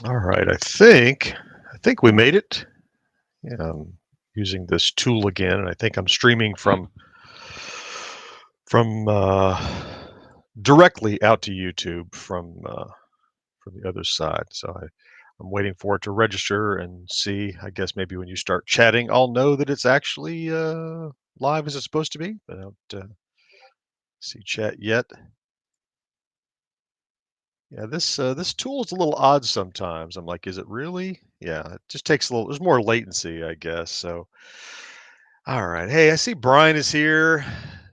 All right, I think we made it. Yeah, I'm using this tool again, and I think I'm streaming from directly out to YouTube from the other side. So I'm waiting for it to register and see. I guess maybe when you start chatting, I'll know that it's actually live as it's supposed to be. But I don't see chat yet. Yeah, this tool is a little odd sometimes. I'm like, is it really? Yeah, it just takes a little. There's more latency, I guess. So, all right. Hey, I see Brian is here.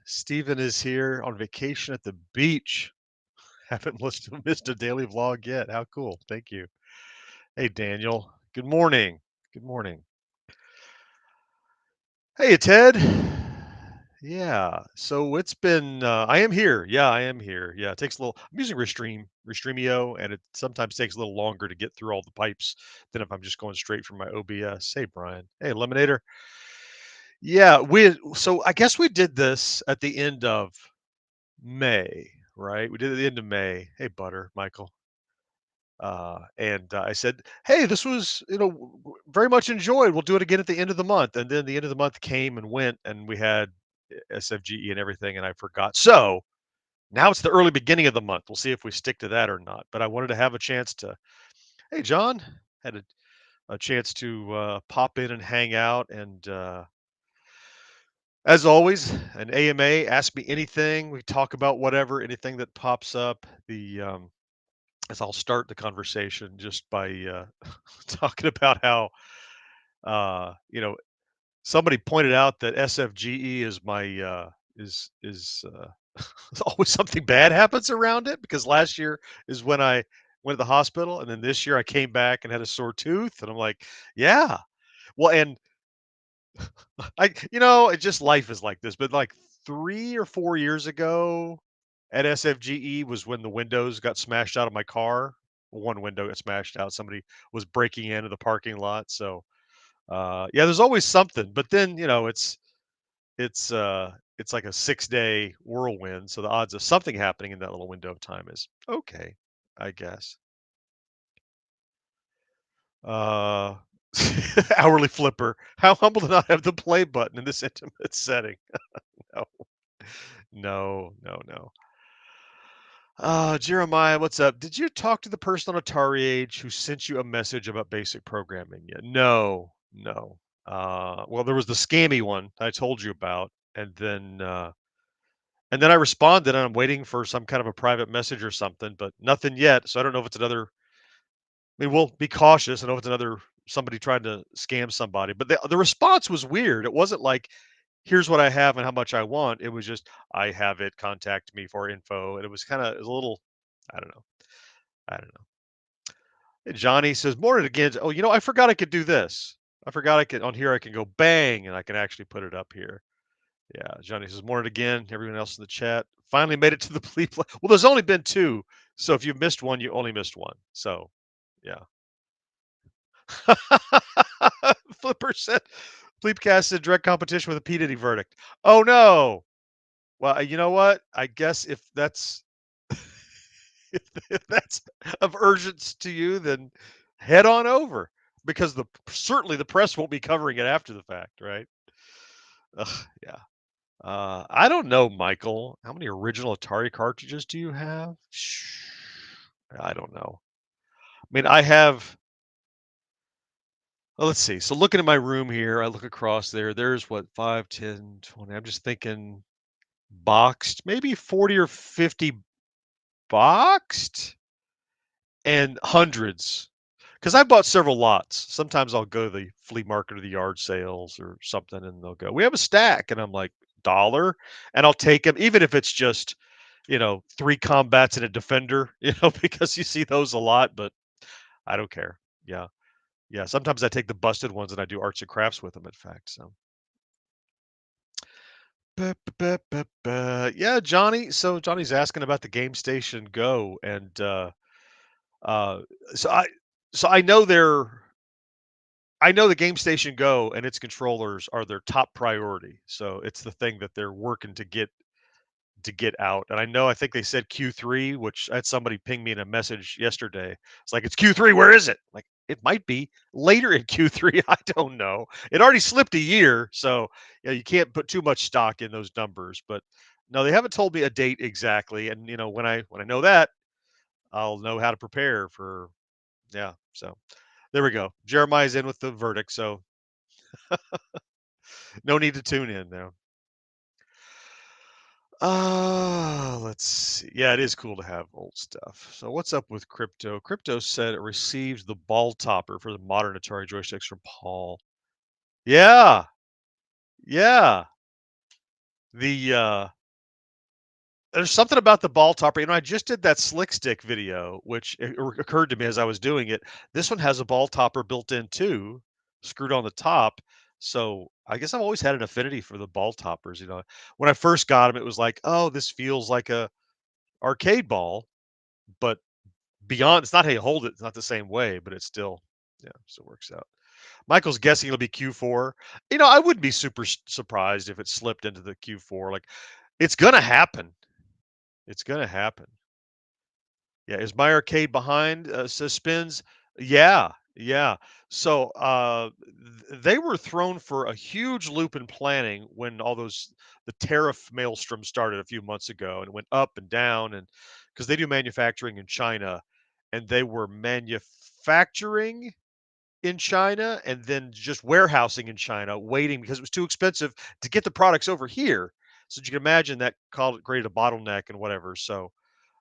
Stephen is here on vacation at the beach. Haven't missed a daily vlog yet. How cool! Thank you. Hey, Daniel. Good morning. Good morning. Hey, Ted. Yeah. So it's been. I am here. Yeah, I am here. Yeah, it takes a little. I'm using Restreamio, and it sometimes takes a little longer to get through all the pipes than if I'm just going straight from my OBS. Hey, Brian. Hey, Eliminator. Yeah, so I guess we did this at the end of May, right? We did it at the end of May. Hey, Butter, Michael. And I said, "Hey, this was, very much enjoyed. We'll do it again at the end of the month." And then the end of the month came and went, and we had SFGE and everything, and I forgot. So now it's the early beginning of the month. We'll see if we stick to that or not. But I wanted to have a chance to. Hey, John, had a chance to pop in and hang out, and as always, an AMA. Ask me anything. We talk about whatever, anything that pops up. As I'll start the conversation just by talking about how somebody pointed out that SFGE is my is always something bad happens around it because last year is when I went to the hospital, and then this year I came back and had a sore tooth, and I'm like, yeah, well, and it just life is like this. But like 3 or 4 years ago at SFGE was when the windows got smashed out of my car. One window got smashed out. Somebody was breaking into the parking lot. So yeah, there's always something. But then it's like a 6-day whirlwind. So the odds of something happening in that little window of time is okay, I guess. Uh hourly flipper. How humble to not have the play button in this intimate setting. No, no, no, no. Jeremiah, what's up? Did you talk to the person on Atari Age who sent you a message about basic programming yet? No, no. Well, there was the scammy one I told you about, and then I responded, and I'm waiting for some kind of a private message or something, but nothing yet. So I don't know if it's another. I mean, we'll be cautious. I know if it's another somebody trying to scam somebody, but the response was weird. It wasn't like, "Here's what I have and how much I want." It was just, "I have it. Contact me for info." And it was a little. I don't know. I don't know. And Johnny says, "Morning again." Oh, I forgot I could do this. I forgot I could on here. I can go bang, and I can actually put it up here. Yeah, Johnny says, "Morning again." Everyone else in the chat finally made it to the bleep. Well, there's only been two, so if you've missed one, you only missed one. So, yeah. Flipper said, "Bleepcast in direct competition with a P Diddy verdict." Oh no. Well, you know what? I guess if that's of urgence to you, then head on over because certainly the press won't be covering it after the fact, right? Ugh, yeah. I don't know, Michael. How many original Atari cartridges do you have? I don't know. I mean, I have. Well, let's see. So looking at my room here, I look across there. There's what 5, 10, 20. I'm just thinking boxed, maybe 40 or 50 boxed, and hundreds. Because I bought several lots. Sometimes I'll go to the flea market or the yard sales or something, and they'll go, "We have a stack," and I'm like, "Dollar," and I'll take them, even if it's just, three combats and a defender, because you see those a lot. But I don't care. Yeah, yeah. Sometimes I take the busted ones and I do arts and crafts with them. In fact, so. Yeah, Johnny. So Johnny's asking about the Game Station Go, and uh, so I, so I know the Game Station Go and its controllers are their top priority. So it's the thing that they're working to get to get out. And I think they said Q3, which I had somebody ping me in a message yesterday. It's like, it's Q3, where is it? Like, it might be later in Q3. I don't know. It already slipped a year, so yeah, you can't put too much stock in those numbers. But no, they haven't told me a date exactly. And when I know that, I'll know how to prepare for. Yeah. So there we go. Jeremiah's in with the verdict, so no need to tune in now. Let's see. Yeah, it is cool to have old stuff. So what's up with crypto? Crypto said it received the ball topper for the modern Atari joysticks from Paul. Yeah, yeah. The There's something about the ball topper. I just did that slick stick video, which occurred to me as I was doing it. This one has a ball topper built in too, screwed on the top. So I guess I've always had an affinity for the ball toppers. When I first got them, it was like, oh, this feels like a arcade ball, but beyond, it's not how you hold it. It's not the same way, but it's still, yeah, so it works out. Michael's guessing it'll be Q4. I wouldn't be super surprised if it slipped into the Q4. Like, it's gonna happen. It's gonna happen. Yeah, is my arcade behind? Says Spins. Yeah, yeah. So they were thrown for a huge loop in planning when all the tariff maelstrom started a few months ago, and it went up and down, and because they do manufacturing in China, and they were manufacturing in China and then just warehousing in China, waiting because it was too expensive to get the products over here. So you can imagine that created a bottleneck and whatever. So.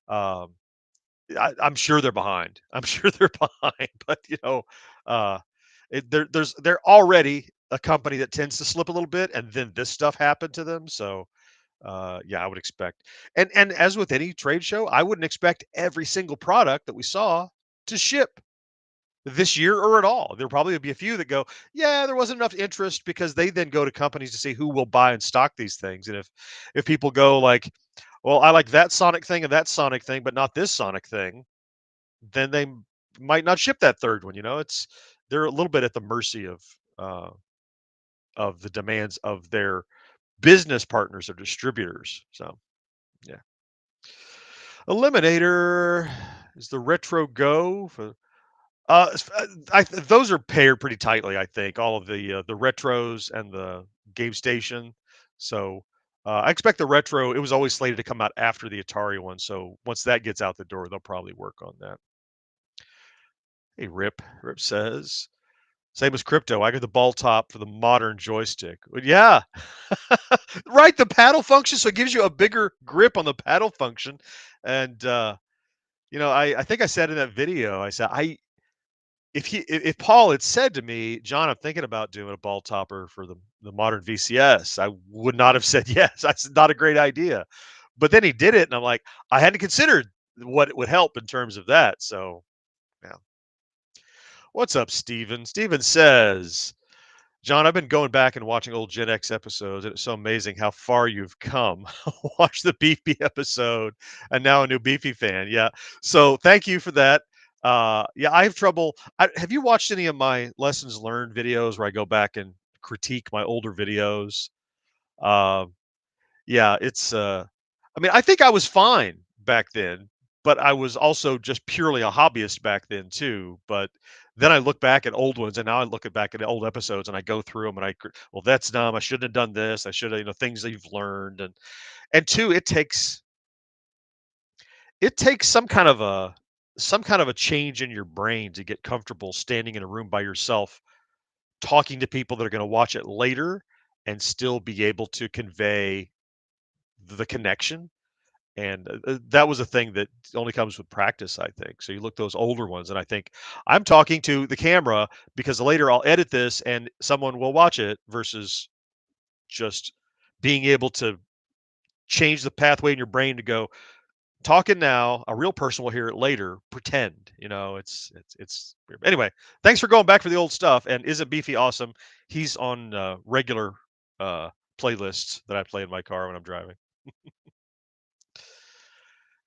Um, I'm sure they're behind. I'm sure they're behind, but uh, they're already a company that tends to slip a little bit, and then this stuff happened to them. So yeah, I would expect, and as with any trade show, I wouldn't expect every single product that we saw to ship this year or at all. There'll probably be a few that go, yeah, there wasn't enough interest because they then go to companies to see who will buy and stock these things, and if people go like, well, I like that Sonic thing and that Sonic thing, but not this Sonic thing, then they might not ship that third one. They're a little bit at the mercy uh, of the demands of their business partners or distributors. So yeah, Eliminator is the retro go for. Those are paired pretty tightly. I think all of the retros and the Game Station. So I expect the retro. It was always slated to come out after the Atari one. So once that gets out the door, they'll probably work on that. Hey, Rip. Rip says, same as crypto. I got the ball top for the modern joystick. But yeah, right. The paddle function, so it gives you a bigger grip on the paddle function. And I think I said in that video, I said if Paul had said to me, John, I'm thinking about doing a ball topper for the modern VCS, I would not have said yes. That's not a great idea. But then he did it, and I'm like, I hadn't considered what it would help in terms of that. So yeah. What's up, Steven? Steven says, John, I've been going back and watching old Gen X episodes, and it's so amazing how far you've come. Watch the Beefy episode, and now a new Beefy fan. Yeah. So thank you for that. Yeah, I have trouble. Have you watched any of my lessons learned videos where I go back and critique my older videos? Um, yeah, it's I mean, I think I was fine back then, but I was also just purely a hobbyist back then too. But then I look back at old ones, and now I look back at old episodes, and I go through them, and well, that's dumb. I shouldn't have done this. I should have, things that you've learned, and two, it takes some kind of a change in your brain to get comfortable standing in a room by yourself, talking to people that are going to watch it later, and still be able to convey the connection. And that was a thing that only comes with practice, I think. So you look those older ones, and I think I'm talking to the camera because later I'll edit this and someone will watch it versus just being able to change the pathway in your brain to go talking now. A real person will hear it later. Pretend, it's weird. Anyway. Thanks for going back for the old stuff. And isn't Beefy awesome? He's on regular uh, playlists that I play in my car when I'm driving.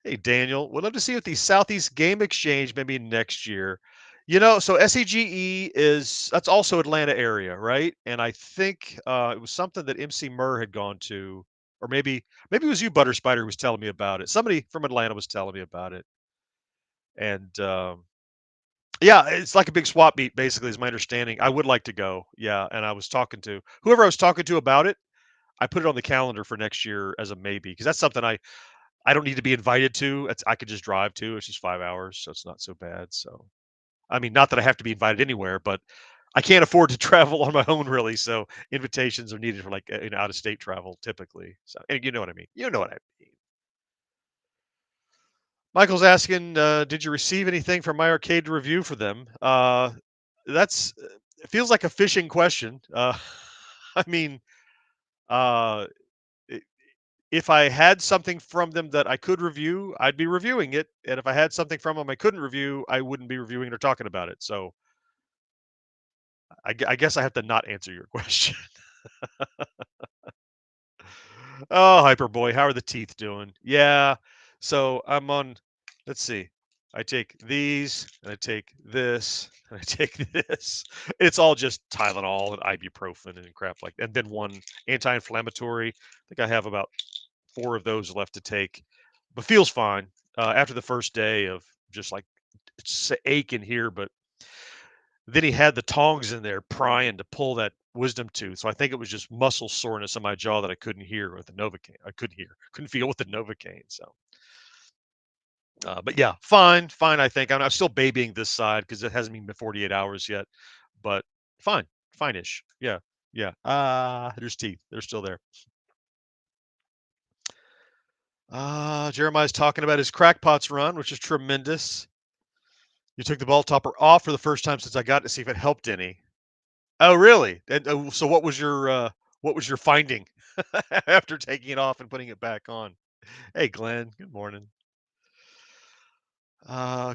Hey, Daniel, would love to see you at the Southeast Game Exchange maybe next year. So SEGE that's also Atlanta area, right? And I think it was something that MC Murr had gone to. or maybe it was you, Butter Spider, who was telling me about it. Somebody from Atlanta was telling me about it, and yeah, it's like a big swap meet, basically, is my understanding. I would like to go, yeah, and I was talking to whoever I was talking to about it. I put it on the calendar for next year as a maybe because that's something I don't need to be invited to. I could just drive to. It's just 5 hours, so it's not so bad. So I mean, not that I have to be invited anywhere, but I can't afford to travel on my own really. So invitations are needed for like out of state travel typically. So and you know what I mean. You know what I mean. Michael's asking, did you receive anything from my arcade to review for them? That's it feels like a fishing question. I mean, uh, i- if I had something from them that I could review, I'd be reviewing it. And if I had something from them I couldn't review, I wouldn't be reviewing it or talking about it. So I guess I have to not answer your question. Oh, Hyperboy, how are the teeth doing? Yeah. So I'm on, let's see. I take these and I take this and I take this. It's all just Tylenol and ibuprofen and crap like that. And then one anti-inflammatory. I think I have about 4 of those left to take, but feels fine. After the first day of just like it's aching here, but then he had the tongs in there prying to pull that wisdom tooth. So I think it was just muscle soreness in my jaw that I couldn't hear with the Novocaine. I couldn't hear, couldn't feel with the Novocaine. So, but yeah, fine, fine. I think I'm still babying this side because it hasn't been 48 hours yet, but fine, fine-ish. Yeah, yeah. There's teeth. They're still there. Jeremiah's talking about his crackpots run, which is tremendous. You took the ball topper off for the first time since I got to see if it helped any. Oh, really? And, so what was your finding after taking it off and putting it back on? Hey, Glenn. Good morning.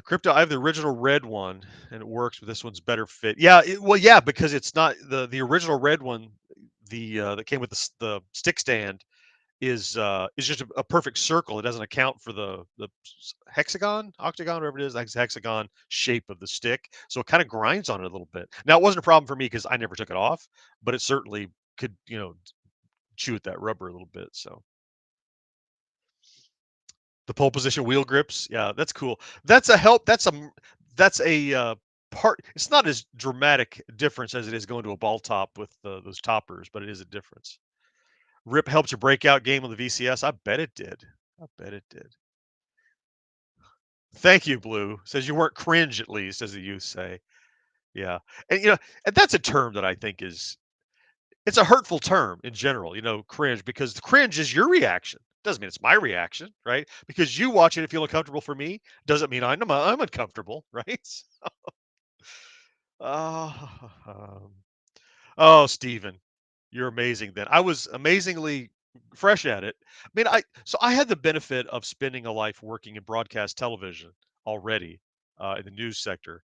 Crypto. I have the original red one, and it works, but this one's better fit. Yeah. Well, yeah, because it's not the original red one. The that came with the stick stand is just a perfect circle. It doesn't account for the hexagon, octagon, whatever it is, like hexagon shape of the stick. So it kind of grinds on it a little bit. Now it wasn't a problem for me because I never took it off, but it certainly could, chew at that rubber a little bit. So the pole position wheel grips, yeah, that's cool. That's a help. That's a part. It's not as dramatic difference as it is going to a ball top with those toppers, but it is a difference. Rip helped your breakout game on the VCS. I bet it did. I bet it did. Thank you, Blue. Says you weren't cringe at least, as the youth say. Yeah. And and that's a term that I think it's a hurtful term in general, cringe, because the cringe is your reaction. Doesn't mean it's my reaction, right? Because you watching it feel uncomfortable for me doesn't mean I'm uncomfortable, right? Oh, oh, Stephen, you're amazing then. I was amazingly fresh at it. I mean, I had the benefit of spending a life working in broadcast television already in the news sector.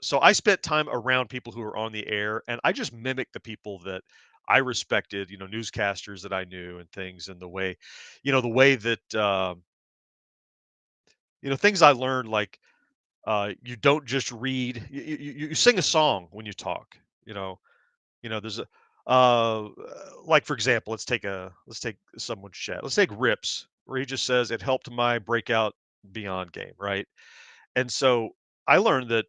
So I spent time around people who were on the air, and I just mimicked the people that I respected, newscasters that I knew and things, and the way that things I learned, like you don't just read, you sing a song when you talk. You know, there's a uh, like for example, let's take someone's chat. Let's take Rips, where he just says it helped my breakout beyond game, right? And so I learned that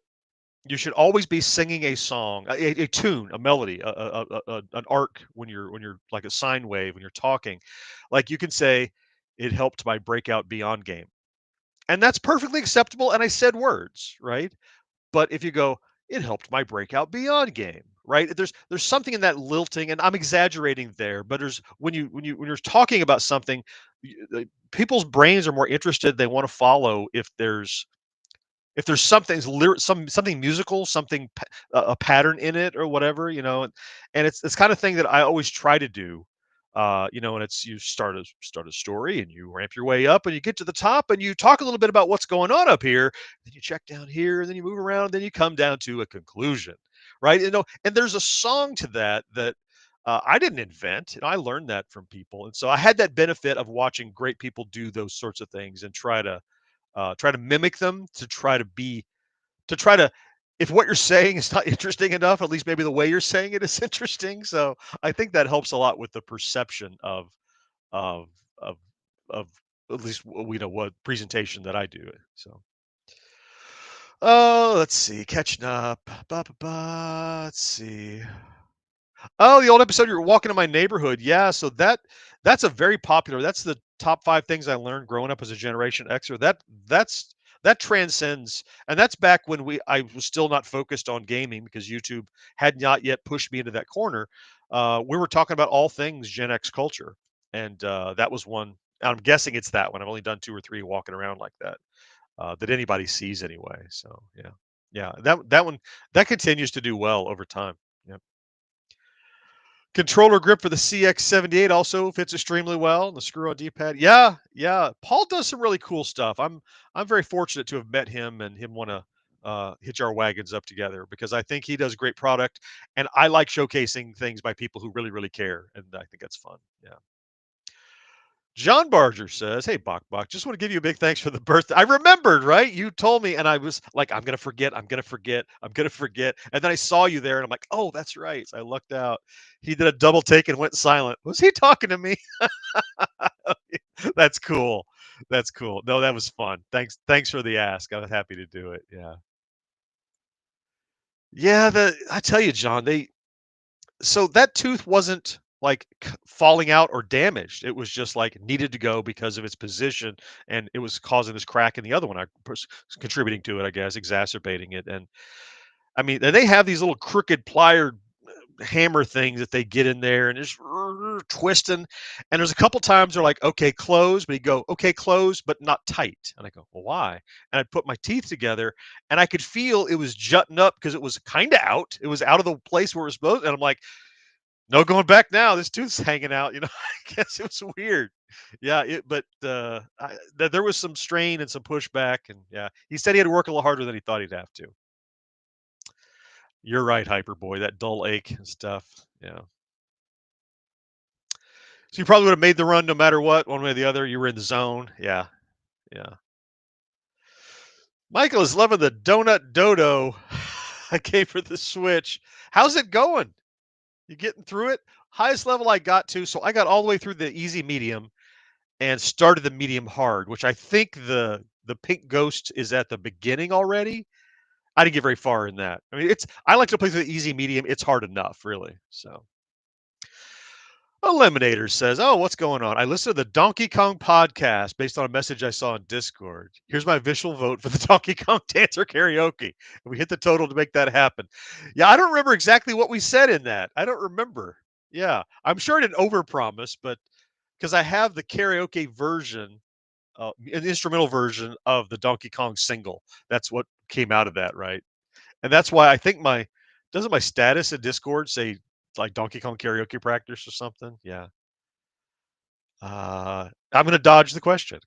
you should always be singing a song, a tune, a melody, an arc when you're like a sine wave when you're talking. Like you can say, "It helped my breakout beyond game," and that's perfectly acceptable. And I said words, right? But if you go, "It helped my breakout beyond game," right? There's something in that lilting, and I'm exaggerating there, but there's when you're talking about something, people's brains are more interested. They want to follow if there's something musical, a pattern in it or whatever, and it's kind of thing that I always try to do. And it's you start a story and you ramp your way up and you get to the top and you talk a little bit about what's going on up here, then you check down here, and then you move around, then you come down to a conclusion, right? And there's a song to that I didn't invent, and I learned that from people, and so I had that benefit of watching great people do those sorts of things and try to mimic them, to try to if what you're saying is not interesting enough, at least maybe the way you're saying it is interesting. So I think that helps a lot with the perception of of of at least what presentation that I do. So, oh, let's see, catching up. Ba, ba, ba, let's see. Oh, the old episode, you're walking in my neighborhood. Yeah, so that's a very popular. That's the top 5 things I learned growing up as a Generation Xer. That transcends, and that's back when I was still not focused on gaming because YouTube had not yet pushed me into that corner. We were talking about all things Gen X culture, and that was one. I'm guessing it's that one. I've only done 2 or 3 walking around like that that anybody sees anyway. So yeah, yeah, that one that continues to do well over time. Yeah. Controller grip for the CX-78 also fits extremely well. The screw-on D-pad. Yeah, yeah. Paul does some really cool stuff. I'm very fortunate to have met him and him want to hitch our wagons up together because I think he does great product, and I like showcasing things by people who really, really care, and I think that's fun. Yeah. John Barger says, "Hey, Bach Bach, just want to give you a big thanks for the birthday. I remembered, right? You told me, and I was like, I'm gonna forget, I'm gonna forget, I'm gonna forget. And then I saw you there, and I'm like, oh, that's right. So I lucked out. He did a double take and went silent. Was he talking to me? That's cool. That's cool. No, that was fun. Thanks for the ask. I was happy to do it. Yeah, yeah. I tell you, John, they so that tooth wasn't like falling out or damaged. It was just like needed to go because of its position, and it was causing this crack in the other one. Contributing to it, I guess, exacerbating it. And I mean, and they have these little crooked plier hammer things that they get in there and just twisting. And there's a couple times they're like, okay, close, but you go, okay, close, but not tight. And I go, well, why? And I put my teeth together and I could feel it was jutting up because it was kind of out. It was out of the place where it was supposed. And I'm like, no going back now. This tooth's hanging out. I guess it was weird. Yeah, but there was some strain and some pushback, and yeah, he said he had to work a little harder than he thought he'd have to. You're right, Hyperboy. That dull ache and stuff. Yeah. So you probably would have made the run no matter what, one way or the other. You were in the zone. Yeah, yeah. Michael is loving the donut dodo. I came for the Switch. How's it going? You getting through it? Highest level I got to, so I got all the way through the easy medium and started the medium hard, which I think the pink ghost is at the beginning already. I didn't get very far in that. I mean, I like to play through the easy medium. It's hard enough, really. So Eliminator says, "Oh, what's going on? I listened to the Donkey Kong podcast based on a message I saw on Discord. Here's my official vote for the Donkey Kong Dancer karaoke. And we hit the total to make that happen." Yeah, I don't remember exactly what we said in that. I don't remember. Yeah, I'm sure I didn't overpromise, but because I have the karaoke version, an instrumental version of the Donkey Kong single. That's what came out of that, right? And that's why I think doesn't my status in Discord say like Donkey Kong karaoke practice or something? Yeah. I'm gonna dodge the question.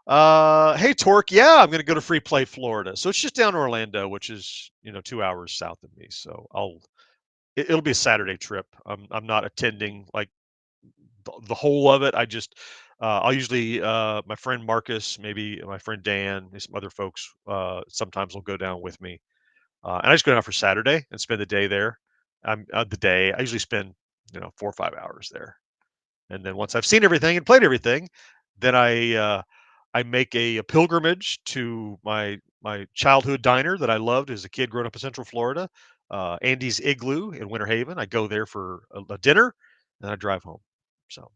Hey Torque, yeah, I'm gonna go to Free Play, Florida. So it's just down in Orlando, which is 2 hours south of me. So it'll be a Saturday trip. I'm not attending like the whole of it. I'll usually my friend Marcus, maybe my friend Dan, and some other folks sometimes will go down with me. And I just go down for Saturday and spend the day there. The day I usually spend 4 or 5 hours there, and then once I've seen everything and played everything, then I make a pilgrimage to my childhood diner that I loved as a kid growing up in Central Florida, Andy's Igloo in Winter Haven. I go there for a dinner, and I drive home. So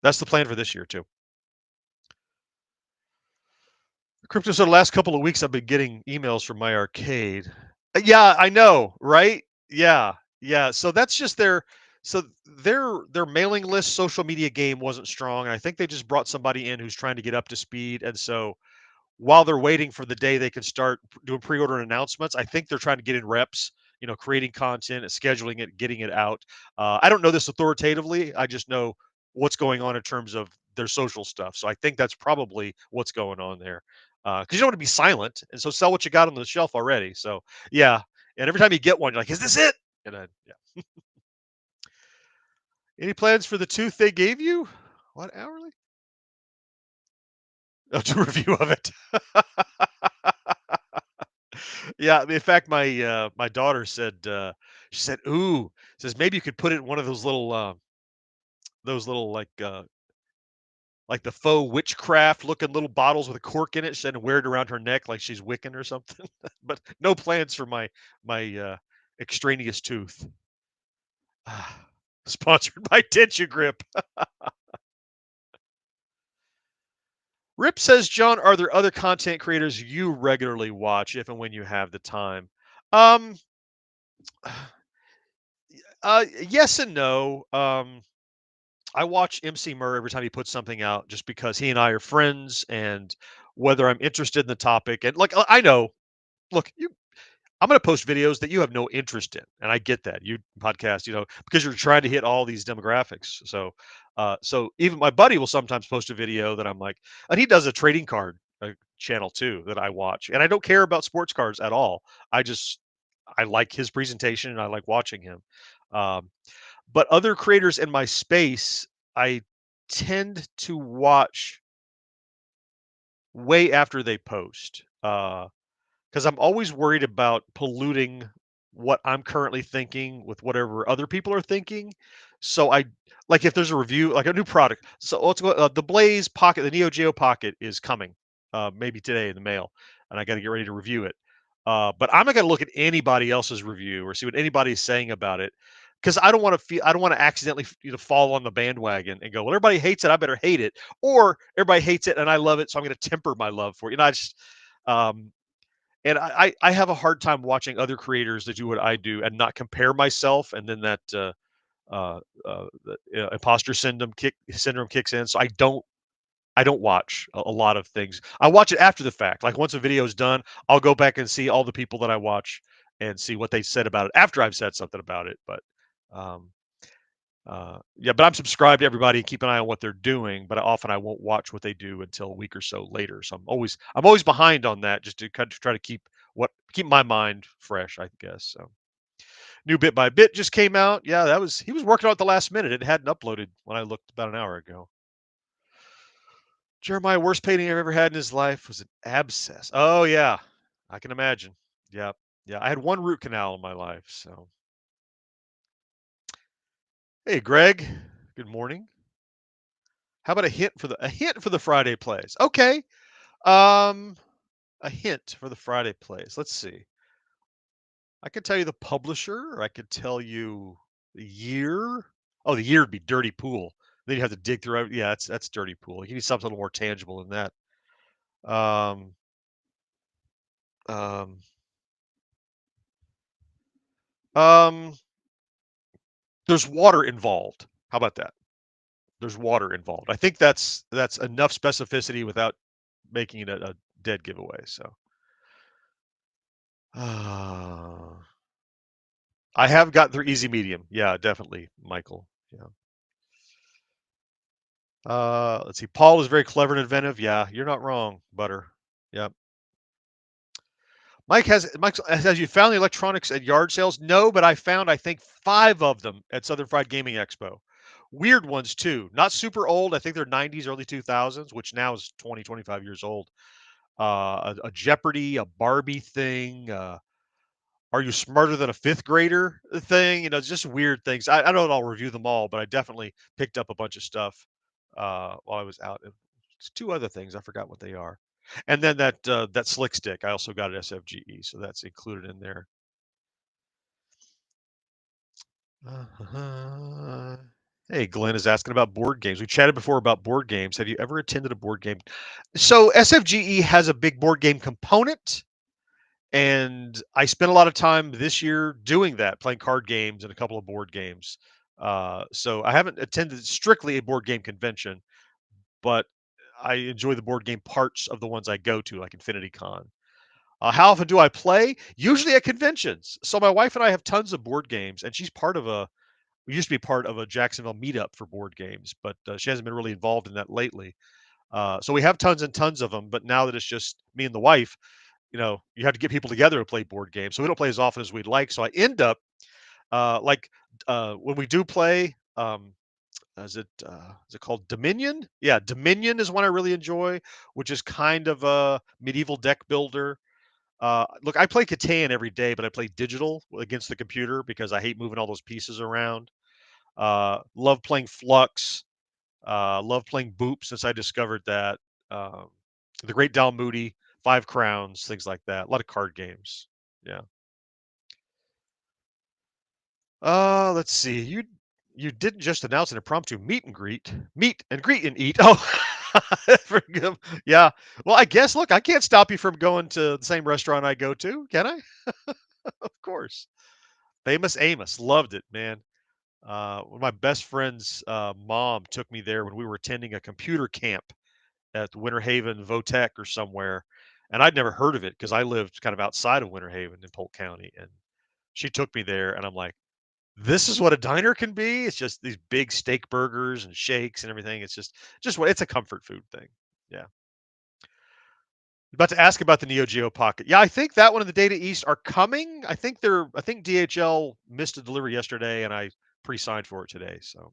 that's the plan for this year too. Crypto. So the last couple of weeks, I've been getting emails from my arcade. Yeah, I know, right? Yeah, yeah. So that's just their mailing list social media game wasn't strong. And I think they just brought somebody in who's trying to get up to speed. And so while they're waiting for the day they can start doing pre-order announcements, I think they're trying to get in reps, creating content, scheduling it, getting it out. I don't know this authoritatively. I just know what's going on in terms of their social stuff. So I think that's probably what's going on there. Because you don't want to be silent, and so sell what you got on the shelf already. So yeah, and every time you get one, you're like, "Is this it?" And then yeah. Any plans for the tooth they gave you? What hourly? Oh, to review of it. Yeah, in fact, my daughter said, she said, "Ooh," Says maybe you could put it in one of those little like the faux witchcraft looking little bottles with a cork in it, and wear it around her neck like she's Wiccan or something. But no plans for my extraneous tooth. Ah, sponsored by Tension Grip. Rip says, John, are there other content creators you regularly watch if and when you have the time? Um, yes and no. I watch MC Murray every time he puts something out, just because he and I are friends, and whether I'm interested in the topic, and like I know, look, I'm going to post videos that you have no interest in, and I get that. You podcast, because you're trying to hit all these demographics. So even my buddy will sometimes post a video that I'm like, and he does a trading card channel too that I watch, and I don't care about sports cards at all. I like his presentation and I like watching him. Um, but other creators in my space, I tend to watch way after they post. Because I'm always worried about polluting what I'm currently thinking with whatever other people are thinking. So I like if there's a review, like a new product. So let's go. The Blaze Pocket, the Neo Geo Pocket is coming, maybe today in the mail, and I got to get ready to review it. But I'm not going to look at anybody else's review or see what anybody's saying about it, because I don't want to feel, I don't want to accidentally fall on the bandwagon and go, well, everybody hates it, I better hate it, or everybody hates it and I love it, so I'm going to temper my love for it. I just um, and I have a hard time watching other creators that do what I do and not compare myself, and then that imposter syndrome kicks in. So I don't watch a lot of things. I watch it after the fact. Like once a video is done, I'll go back and see all the people that I watch and see what they said about it after I've said something about it. But um, yeah, but I'm subscribed to everybody and keep an eye on what they're doing. But often I won't watch what they do until a week or so later. So I'm always behind on that, just to kind of try to keep my mind fresh, I guess. So new Bit by Bit just came out. Yeah, he was working on it at the last minute. It hadn't uploaded when I looked about an hour ago. Jeremiah, worst painting I've ever had in his life was an abscess. Oh yeah, I can imagine. Yeah, yeah. I had one root canal in my life. So hey, Greg. Good morning. How about a hint for the Friday plays? Okay. Um, a hint for the Friday plays. Let's see. I could tell you the publisher, or I could tell you the year. Oh, the year would be Dirty Pool. Then you have to dig through. Yeah, that's Dirty Pool. You need something a little more tangible than that. Um, um, there's water involved. How about that? There's water involved. I think that's enough specificity without making it a dead giveaway. So, uh, I have gotten through easy medium. Yeah, definitely, Michael. Yeah. Let's see. Paul is very clever and inventive. Yeah, you're not wrong, Butter. Yep. Mike, has you found the electronics at yard sales? No, but I found, I think, 5 of them at Southern Fried Gaming Expo. Weird ones too. Not super old. I think they're 90s, early 2000s, which now is 20, 25 years old. A Jeopardy, a Barbie thing. Are you smarter than a fifth grader thing? It's just weird things. I don't know. I'll review them all, but I definitely picked up a bunch of stuff while I was out. And 2 other things. I forgot what they are. And then that slick stick I also got at SFGE, so that's included in there. Uh, Hey, Glenn is asking about board games. We chatted before about board games. Have you ever attended a board game? So SFGE has a big board game component, and I spent a lot of time this year doing that, playing card games and a couple of board games. So I haven't attended strictly a board game convention, but I enjoy the board game parts of the ones I go to, like Infinity Con. How often do I play? Usually at conventions. So my wife and I have tons of board games, and she's part of a. We used to be part of a Jacksonville meetup for board games, but she hasn't been really involved in that lately. So we have tons and tons of them, but now that it's just me and the wife, you have to get people together to play board games. So we don't play as often as we'd like. So I end up like when we do play. Is it called Dominion? Yeah, Dominion is one I really enjoy, which is kind of a medieval deck builder. Look, I play Catan every day, but I play digital against the computer because I hate moving all those pieces around. Love playing Flux. Love playing Boop since I discovered that. Um, the Great Moody, Five Crowns, things like that. A lot of card games. Yeah. Let's see. You didn't just announce an impromptu meet and greet and eat. Oh, forgive. Yeah. Well, I guess. Look, I can't stop you from going to the same restaurant I go to, can I? Of course. Famous Amos, loved it, man. One of my best friend's mom took me there when we were attending a computer camp at Winter Haven, Votech, or somewhere, and I'd never heard of it because I lived kind of outside of Winter Haven in Polk County, and she took me there, and I'm like, "This is what a diner can be." It's just these big steak burgers and shakes and everything. It's just what it's a comfort food thing. Yeah. About to ask about the Neo Geo Pocket. Yeah, I think that one and the Data East are coming. I think DHL missed a delivery yesterday, and I pre-signed for it today. So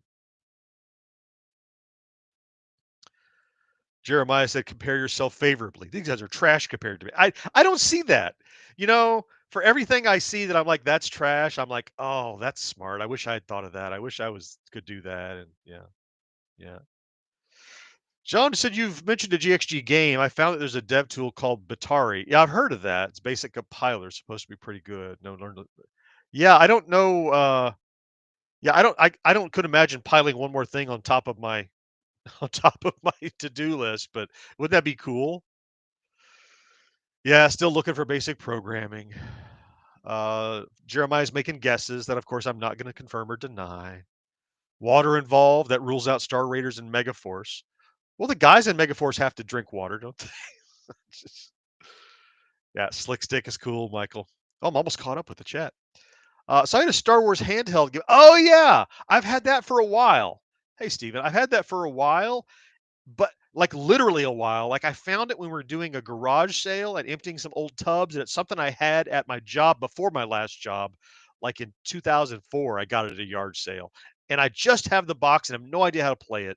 Jeremiah said, "Compare yourself favorably." These guys are trash compared to me. I don't see that. For everything I see that I'm like, that's trash. I'm like, oh, that's smart. I wish I had thought of that. I wish I was could do that. And yeah, yeah. John said you've mentioned a GXG game. I found that there's a dev tool called Batari. Yeah, I've heard of that. It's basic compiler, supposed to be pretty good. No, learn. Yeah, I don't know. Yeah, I don't could imagine piling one more thing on top of my on top of my to-do list, but would that be cool? Yeah, still looking for basic programming. Jeremiah's making guesses that, of course, I'm not going to confirm or deny. Water involved, that rules out Star Raiders and Megaforce. Well, the guys in Megaforce have to drink water, don't they? Just- yeah, Slick Stick is cool, Michael. Oh, I'm almost caught up with the chat. So I had a Star Wars handheld game. Oh, yeah. I've had that for a while. Hey, Steven, I've had that for a while. But, like, literally a while, like, I found it when we were doing a garage sale and emptying some old tubs, and it's something I had at my job before my last job, like, in 2004, I got it at a yard sale, and I just have the box and have no idea how to play it,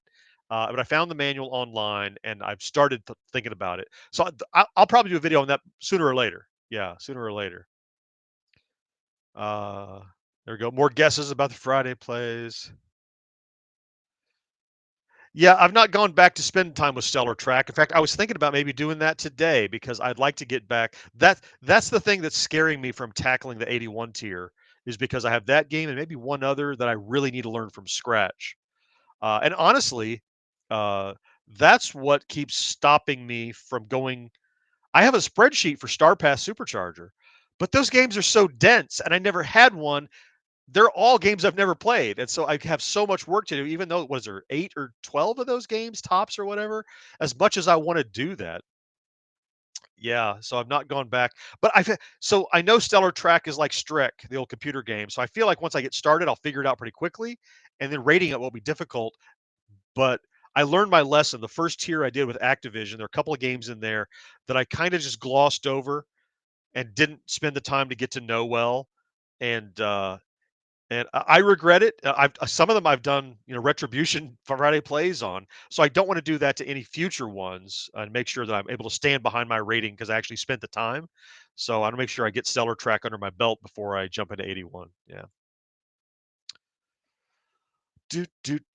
but I found the manual online, and I've started thinking about it. So, I'll probably do a video on that sooner or later. Yeah, sooner or later. Uh, there we go, more guesses about the Friday plays. Yeah, I've not gone back to spend time with Stellar Track. In fact, I was thinking about maybe doing that today because I'd like to get back. That's the thing that's scaring me from tackling the 81 tier is because I have that game and maybe one other that I really need to learn from scratch. And honestly, uh, that's what keeps stopping me from going. I have a spreadsheet for Star Pass Supercharger, but those games are so dense, and I never had one. They're all games I've never played, and so I have so much work to do, even though was there 8 or 12 of those games tops or whatever? As much as I wanna do that. Yeah, so I've not gone back, but so I know Stellar Track is like Strek, the old computer game, so I feel like once I get started, I'll figure it out pretty quickly, and then rating it will be difficult, but I learned my lesson. The first tier I did with Activision, there are a couple of games in there that I kinda just glossed over and didn't spend the time to get to know well, and, I regret it. I've some of them I've done, retribution Friday plays on, so I don't want to do that to any future ones and make sure that I'm able to stand behind my rating because I actually spent the time. So I want to make sure I get Stellar Track under my belt before I jump into 81. Yeah.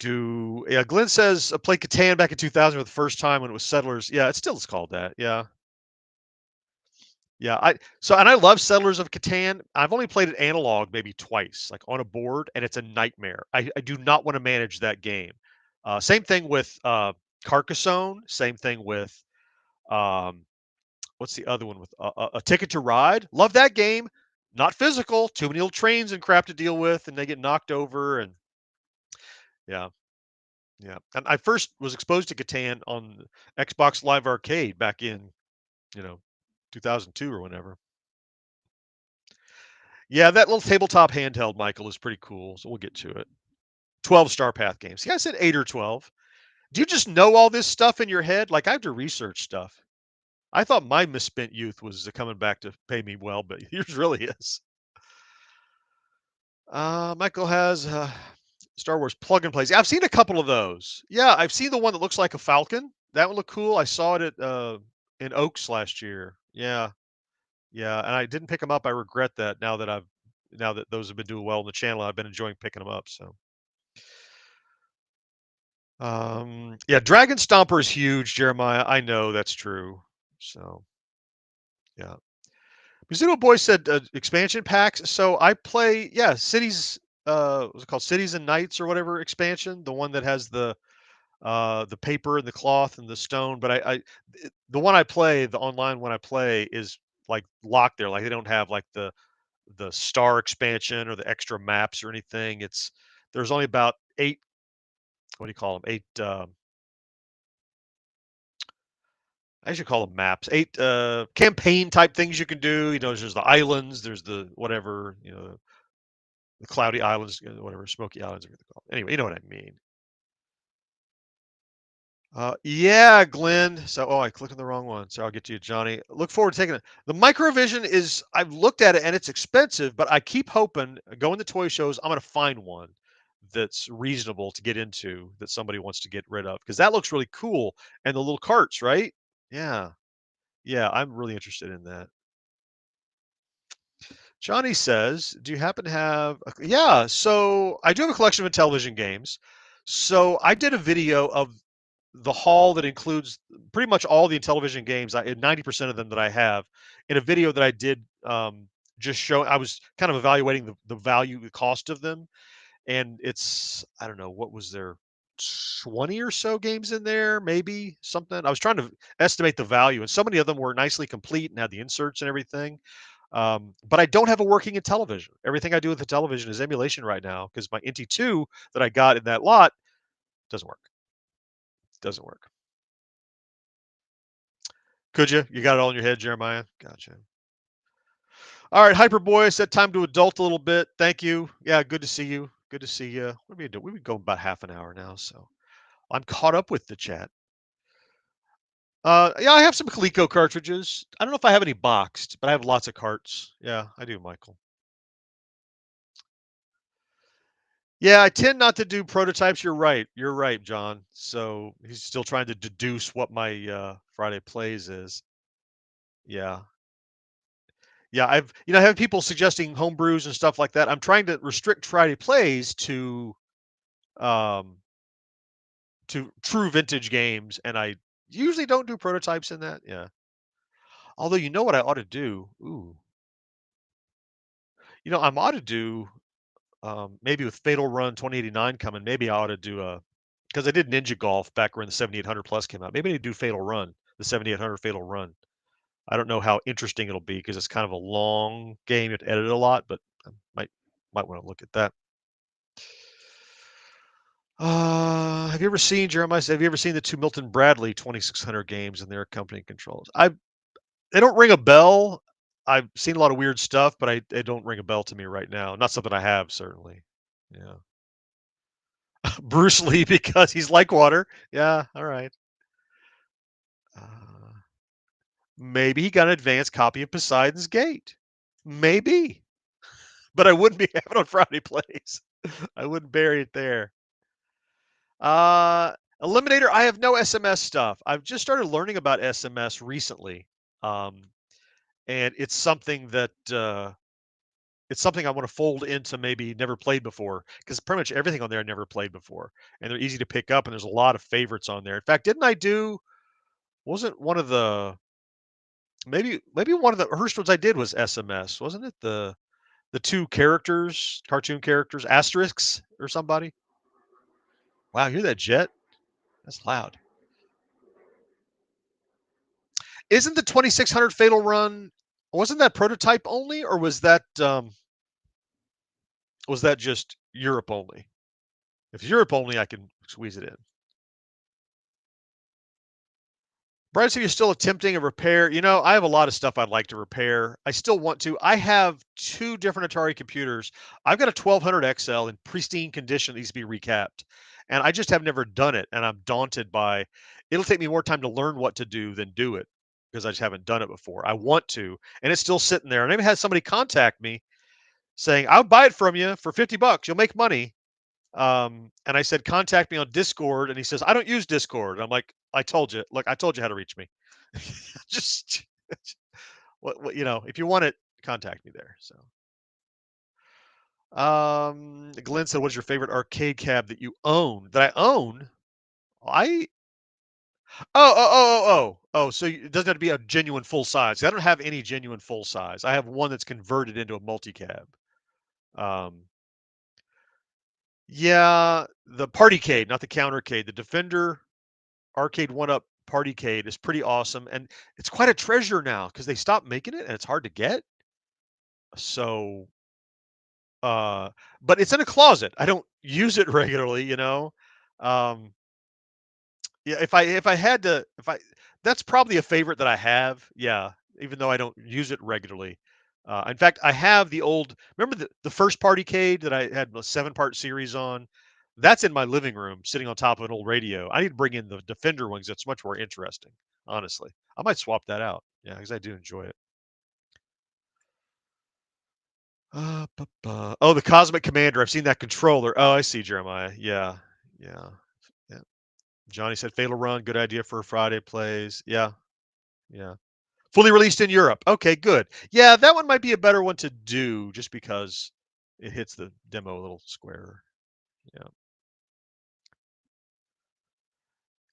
Do. Yeah, Glenn says I played Catan back in 2000 for the first time when it was Settlers. Yeah, it still is called that. Yeah. Yeah, and I love Settlers of Catan. I've only played it analog maybe twice, like on a board, and it's a nightmare. I do not want to manage that game. Same thing with Carcassonne. Same thing with um, what's the other one with a Ticket to Ride? Love that game. Not physical. Too many old trains and crap to deal with, and they get knocked over. And yeah, yeah. And I first was exposed to Catan on Xbox Live Arcade back in you know 2002 or whenever. Yeah, that little tabletop handheld, Michael, is pretty cool, so we'll get to it. 12 Star Path games. See, I said 8 or 12. Do you just know all this stuff in your head? Like, I have to research stuff. I thought my misspent youth was coming back to pay me well, but yours really is. Michael has Star Wars plug and plays. Yeah, I've seen a couple of those. Yeah, I've seen the one that looks like a Falcon. That one looked cool. I saw it at in Oaks last year. Yeah. Yeah, and I didn't pick them up. I regret that now that those have been doing well on the channel. I've been enjoying picking them up. So, yeah, Dragon Stomper is huge, Jeremiah. I know that's true. So, yeah. Mizuno Boy said expansion packs. So I play, yeah, Cities. What's it called? Cities and Knights or whatever expansion. The one that has the paper and the cloth and the stone. But the one I play, the online one I play is like locked there. Like they don't have like the star expansion or the extra maps or anything. There's only about eight. What do you call them? Eight. I should call them maps. Eight campaign type things you can do. There's the islands. There's the whatever. The cloudy islands, whatever, smoky islands are called. Anyway, you know what I mean. Yeah, Glenn. So, oh, I clicked on the wrong one. So I'll get to you, Johnny. Look forward to taking it. The Microvision is, I've looked at it and it's expensive, but I keep hoping, going to toy shows, I'm going to find one that's reasonable to get into that somebody wants to get rid of because that looks really cool. And the little carts, right? Yeah. Yeah. I'm really interested in that. Johnny says, do you happen to have, yeah. So I do have a collection of Intellivision games. So I did a video of the haul that includes pretty much all the Intellivision games, 90% of them that I have, in a video that I did, just show. I was kind of evaluating the value, the cost of them, and it's I don't know what was there, 20 or so games in there, maybe something. I was trying to estimate the value, and so many of them were nicely complete and had the inserts and everything. But I don't have a working Intellivision. Everything I do with the television is emulation right now because my Inti 2 that I got in that lot doesn't work. Doesn't work. Could you? You got it all in your head, Jeremiah? Gotcha. All right, Hyperboy said time to adult a little bit. Thank you. Yeah, good to see you. Good to see you. What are we doing? We've been going about half an hour now, so I'm caught up with the chat. Yeah, I have some Coleco cartridges. I don't know if I have any boxed, but I have lots of carts. Yeah, I do, Michael. Yeah, I tend not to do prototypes. You're right. You're right, John. So he's still trying to deduce what my Friday plays is. Yeah. Yeah, I have people suggesting homebrews and stuff like that. I'm trying to restrict Friday plays um to true vintage games, and I usually don't do prototypes in that. Yeah. Although you know what I ought to do? Ooh. I ought to do maybe with Fatal Run 2089 coming, maybe I ought to do a because I did Ninja Golf back when the 7800 Plus came out. Maybe I need to do Fatal Run, the 7800 Fatal Run. I don't know how interesting it'll be because it's kind of a long game. You have to edit a lot, but I might want to look at that. Have you ever seen Jeremiah? Have you ever seen the two Milton Bradley 2600 games and their accompanying controls? They don't ring a bell. I've seen a lot of weird stuff, but they don't ring a bell to me right now. Not something I have certainly. Yeah. Bruce Lee because he's like water. Yeah. All right. Uh, maybe he got an advanced copy of Poseidon's Gate. Maybe, but I wouldn't be having on Friday plays. I wouldn't bury it there. Uh, Eliminator. I have no SMS stuff. I've just started learning about SMS recently, um, and it's something I want to fold into maybe never played before because pretty much everything on there I never played before, and they're easy to pick up, and there's a lot of favorites on there. In fact, didn't I do? Wasn't one of the maybe one of the first ones I did was SMS, wasn't it? The two characters, cartoon characters, asterisks or somebody. Wow, you hear that jet? That's loud. Isn't the 2600 Fatal Run? Wasn't that prototype only, or was that just Europe only? If it's Europe only, I can squeeze it in. Bryce, if you're still attempting a repair, I have a lot of stuff I'd like to repair. I still want to. I have two different Atari computers. I've got a 1200 XL in pristine condition that needs to be recapped. And I just have never done it. And I'm daunted by it'll take me more time to learn what to do than do it because I just haven't done it before. I want to. And it's still sitting there. And I even had somebody contact me saying, I'll buy it from you for $50. You'll make money. And I said, contact me on Discord. And he says, I don't use Discord. I'm like, I told you. Look, I told you how to reach me. Just What if you want it, contact me there. So, Glenn said, "What is your favorite arcade cab that you own?" That I own? I oh. So it doesn't have to be a genuine full size. I don't have any genuine full size. I have one that's converted into a multi cab. Um, yeah, the Partycade, not the Countercade. The Defender Arcade One Up Partycade is pretty awesome, and it's quite a treasure now because they stopped making it and it's hard to get. So, uh, but it's in a closet. I don't use it regularly. Um, Yeah, if I had to if I that's probably a favorite that I have, yeah, even though I don't use it regularly. In fact, I have the old remember the first Partycade that I had a 7-part series on? That's in my living room sitting on top of an old radio. I need to bring in the Defender ones, that's much more interesting, honestly. I might swap that out. Yeah, because I do enjoy it. Oh, the Cosmic Commander, I've seen that controller. Oh, I see, Jeremiah. Yeah, yeah, yeah. Johnny said, "Fatal Run, good idea for Friday plays." Yeah, yeah. Fully released in Europe. Okay, good. Yeah, that one might be a better one to do just because it hits the demo a little square. Yeah.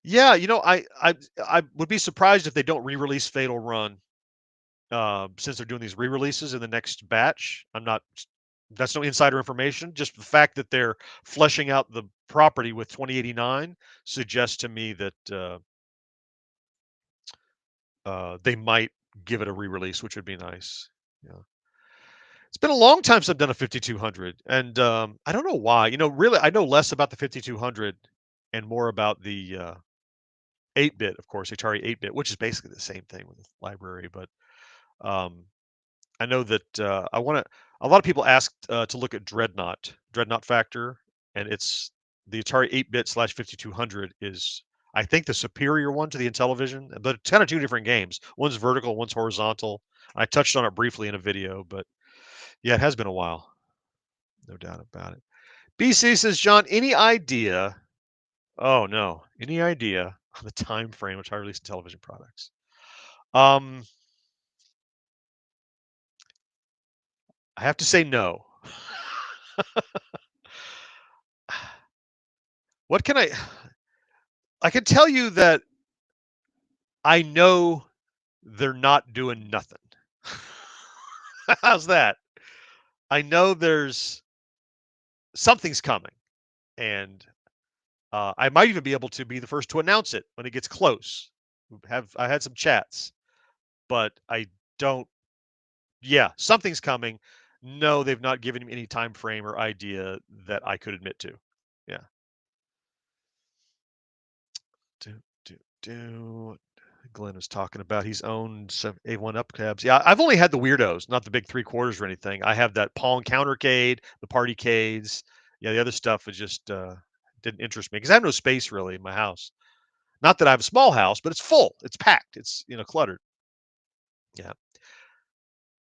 Yeah, I would be surprised if they don't re-release Fatal Run, since they're doing these re-releases in the next batch. That's no insider information. Just the fact that they're fleshing out the property with 2089 suggests to me that they might give it a re-release, which would be nice. Yeah. It's been a long time since I've done a 5200, and I don't know why. Really, I know less about the 5200 and more about the 8-bit, of course, Atari 8-bit, which is basically the same thing with the library. But um, I know that I want to. A lot of people asked to look at Dreadnought Factor, and it's the Atari 8-bit slash 5200 is, I think, the superior one to the Intellivision, but it's kind of two different games. One's vertical, one's horizontal. I touched on it briefly in a video, but yeah, it has been a while. No doubt about it. BC says, John, any idea? Oh no, any idea on the time frame of release television products? Um, I have to say no. What can I? I can tell you that I know they're not doing nothing. How's that? I know there's something's coming, and I might even be able to be the first to announce it when it gets close. I had some chats, but I don't. Yeah, something's coming. No, they've not given me any time frame or idea that I could admit to. Yeah. Do, do. Glenn was talking about he's owned some A1 up cabs. Yeah, I've only had the weirdos, not the big three quarters or anything. I have that Pong countercade, the partycades. Yeah, the other stuff was just didn't interest me because I have no space really in my house. Not that I have a small house, but it's full. It's packed. It's cluttered. Yeah.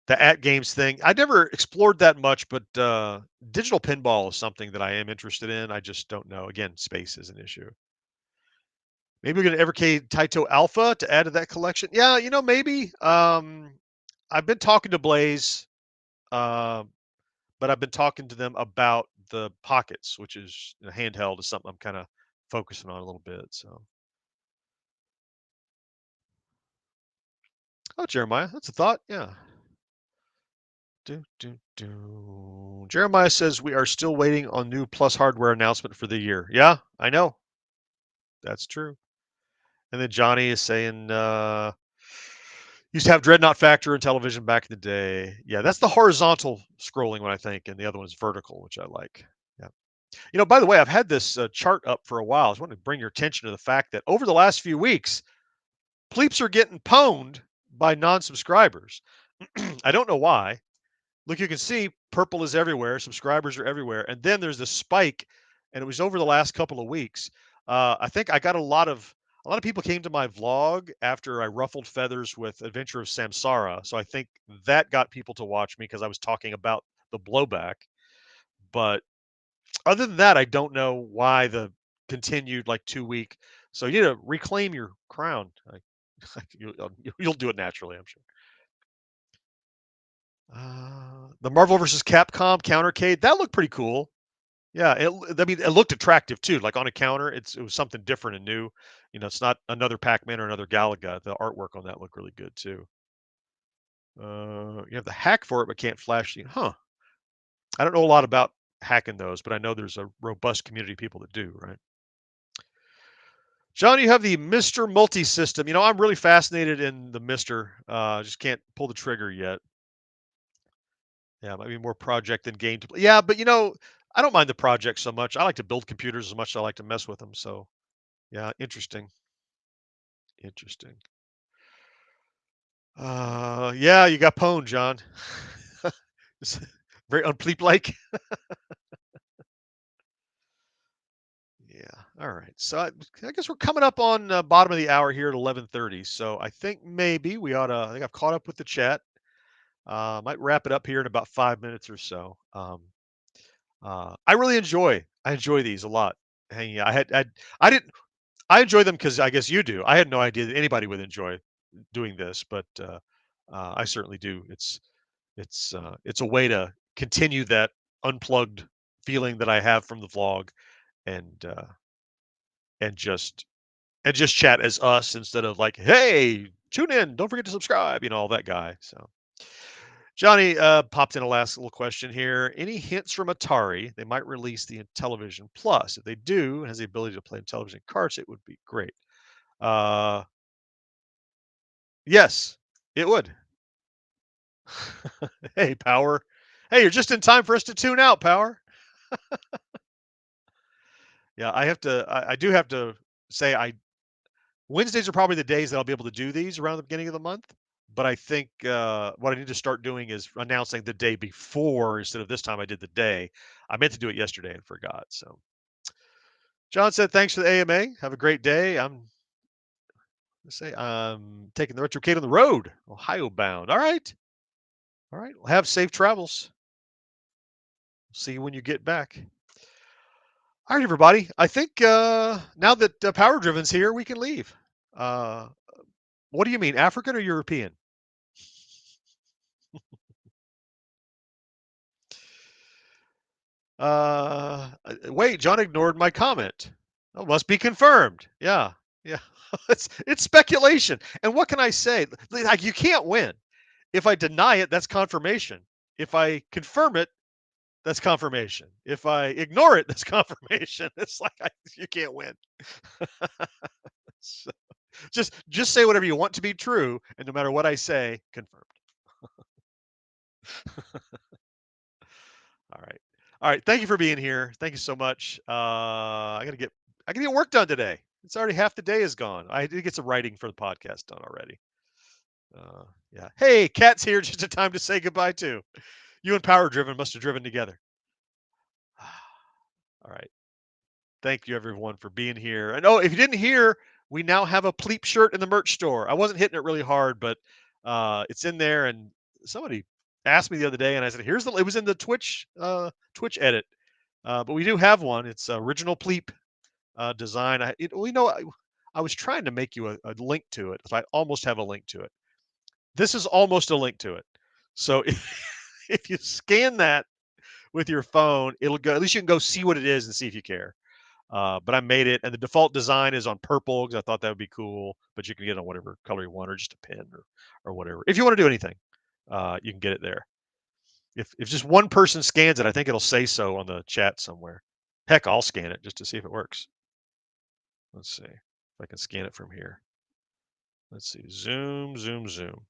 The at games thing, I never explored that much, but digital pinball is something that I am interested in. I just don't know. Again, space is an issue. Maybe we're gonna Evercade Taito Alpha to add to that collection. Yeah, maybe. I've been talking to Blaze, uh, but I've been talking to them about the pockets, which is handheld is something I'm kind of focusing on a little bit. So, oh, Jeremiah, that's a thought. Yeah. Jeremiah says we are still waiting on new Plus hardware announcement for the year. Yeah, I know. That's true. And then Johnny is saying used to have Dreadnought Factor in television back in the day. Yeah, that's the horizontal scrolling one, I think, and the other one is vertical, which I like. Yeah. By the way, I've had this chart up for a while. I just want to bring your attention to the fact that over the last few weeks, Pleeps are getting pwned by non-subscribers. I don't know why. Look, you can see purple is everywhere. Subscribers are everywhere. And then there's this spike, and it was over the last couple of weeks. I think I got a lot of people came to my vlog after I ruffled feathers with Adventure of Samsara. So I think that got people to watch me because I was talking about the blowback. But other than that, I don't know why the continued like 2 week. So you need to reclaim your crown. You'll do it naturally, I'm sure. The Marvel versus Capcom countercade, that looked pretty cool. Yeah, I mean, it looked attractive too, like on a counter. It was something different and new. It's not another Pac-Man or another Galaga. The artwork on that looked really good too. You have the hack for it, but can't flash the. Huh. I don't know a lot about hacking those, but I know there's a robust community of people that do, right? John, you have the Mr. Multi system. I'm really fascinated in the Mr. Just can't pull the trigger yet. Yeah, might be more project than game to play. Yeah, but I don't mind the project so much. I like to build computers as much as I like to mess with them. So yeah, interesting. Interesting. Yeah, you got pwned, John. It's very unpleep like. Yeah. All right. So I guess we're coming up on bottom of the hour here at 11:30. So I think maybe we ought to. I think I've caught up with the chat. Might wrap it up here in about 5 minutes or so. I enjoy these a lot. Hanging out. I didn't. I enjoy them because I guess you do. I had no idea that anybody would enjoy doing this, but I certainly do. It's a way to continue that unplugged feeling that I have from the vlog, and and just and just chat as us instead of like, hey, tune in, don't forget to subscribe, all that guy. So Johnny popped in a last little question here. Any hints from Atari? They might release the Intellivision Plus. If they do, and has the ability to play Intellivision carts, it would be great. Uh, yes, it would. Hey, Power. Hey, you're just in time for us to tune out, Power. Yeah, I do have to say Wednesdays are probably the days that I'll be able to do these around the beginning of the month. But I think what I need to start doing is announcing the day before instead of this time I did the day. I meant to do it yesterday and forgot. So John said, thanks for the AMA. Have a great day. I'm taking the Retrocade on the road, Ohio bound. All right. All right. Well, have safe travels. See you when you get back. All right, everybody. I think now that Power Driven's here, we can leave. Uh, what do you mean, African or European? Wait, John ignored my comment. Oh, must be confirmed. Yeah, yeah. It's speculation. And what can I say? Like you can't win. If I deny it, that's confirmation. If I confirm it, that's confirmation. If I ignore it, that's confirmation. It's like you can't win. So just say whatever you want to be true, and no matter what I say, confirmed. All right. All right. Thank you for being here. Thank you so much. I gotta get work done today. It's already half the day is gone. I did get some writing for the podcast done already. Uh, yeah. Hey, Cat's here just in time to say goodbye too. You and Power Driven must have driven together. All right. Thank you everyone for being here. And oh, if you didn't hear, we now have a Pleep shirt in the merch store. I wasn't hitting it really hard, but it's in there. And somebody asked me the other day, and I said, "Here's the." It was in the Twitch edit, but we do have one. It's original Pleep design. I was trying to make you a link to it. So I almost have a link to it. This is almost a link to it. So if you scan that with your phone, it'll go. At least you can go see what it is and see if you care. But I made it, and the default design is on purple because I thought that would be cool. But you can get it on whatever color you want, or just a pen, or whatever. If you want to do anything, you can get it there. If just one person scans it, I think it'll say so on the chat somewhere. Heck, I'll scan it just to see if it works. Let's see if I can scan it from here. Let's see. Zoom, zoom, zoom.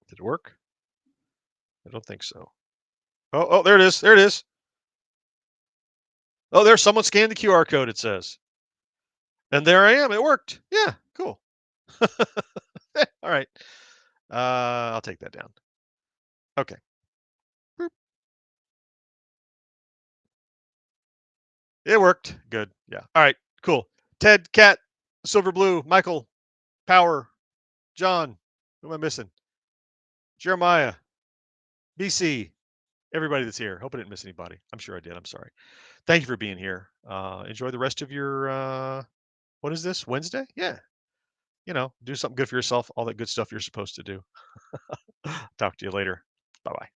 Did it work? I don't think so. Oh, there it is. There it is. Oh, there's someone scanned the QR code, it says. And there I am. It worked. Yeah, cool. All right. I'll take that down. Okay. Boop. It worked. Good. Yeah. All right. Cool. Ted, Cat, Silver Blue, Michael, Power, John. Who am I missing? Jeremiah, BC, everybody that's here. Hope I didn't miss anybody. I'm sure I did. I'm sorry. Thank you for being here. Enjoy the rest of your What is this? Wednesday? Yeah. Do something good for yourself, all that good stuff you're supposed to do. Talk to you later. Bye bye.